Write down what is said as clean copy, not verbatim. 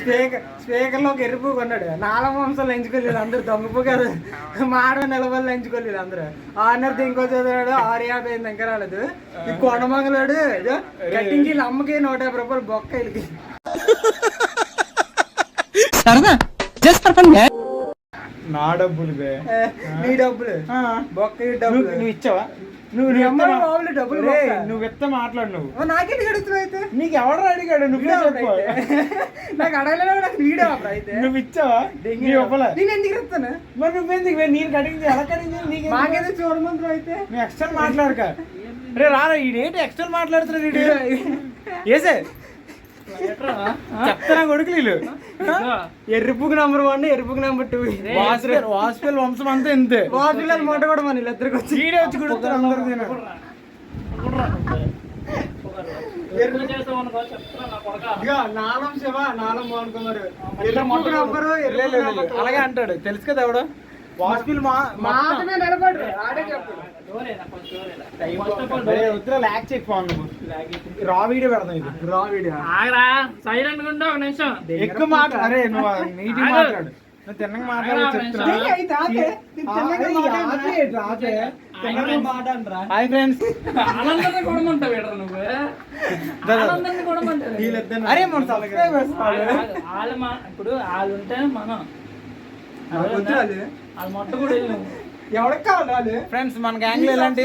Speaker లో ఒక ఎరుపు కొన్నాడు. 4 వంశాలు ఎంచుకోలేదు అందరు. దొంగపు కాదు మాట నిలబడి ఎంచుకోలేదు అందరు. 6:30 ఇంకో చదివాడు. 6:50 అయింది ఇంకా రాలేదు. ఈ కొండమంగళాడు కట్టింగ్ వీళ్ళ అమ్మకి 150 రూపాయలు బొక్క వీళ్ళకి. నా డబ్బులు నీ డబ్బులు బొక్క డబ్బులు నువ్వు ఇచ్చావా? నువ్వు డబ్బులు నువ్వు ఎత్త మాట్లాడు. నువ్వు నాకెందుకు అడుగుతున్నావు అయితే? నీకు ఎవరు అడిగాడు? నువ్వే చెప్పు. నాకు అడగలేదు. నాకు వీడియో అయితే నువ్వు ఇచ్చావా? నేను ఎందుకు ఇస్తాను? మరి నువ్వెందుకు నేను కటింగ్ ఎలా కటింగ్? నీకు మాకేదో చూడమంటారు అయితే. నువ్వు ఎక్స్ట్రా మాట్లాడక రే రారా. ఈడేంటి ఎక్స్ట్రా మాట్లాడుతున్నాడు? ఏసే చెప్తారా కొడుకులు వీళ్ళు. ఎరుపుకు నెంబర్ 1 ఎరుపుకు నెంబర్ 2 వాసుపల్లి వంశం అంతా ఇంతే. వాసుపల్లి మాట కూడా మన వీళ్ళిద్దరికి వచ్చి ఈడే వచ్చి కొడుతారు అందరు. నాలం శివ నాలం బాగుంటున్నారు. అలాగే అంటాడు. తెలుసు కదా ఎవడు వాసుపల్లి మాత్రమే నిలబడు. ఆడే చెప్పు. రా వీడియో పెడతాం. ఇది రా వీడియో సైలెంట్ గా ఒక నిమిషం ఎక్కువ మాట్లాడు. అరే నువ్వు నీటి మాట్లాడు. నువ్వు తిన్నగా మాట్లాడు. Hi friends. ఆనందాన్ని కొడమంటావు ఏడ్రా నువ్వు. ఆనందాన్ని కొడమంటావు. అరే మన సబ్స్క్రైబర్స్ ఇప్పుడు వాళ్ళు ఉంటే మనం వాళ్ళు మొట్ట కూడా ఎవరికి కావాలి? ఫ్రెండ్స్ మన గ్యాంగ్ లో ఇలాంటి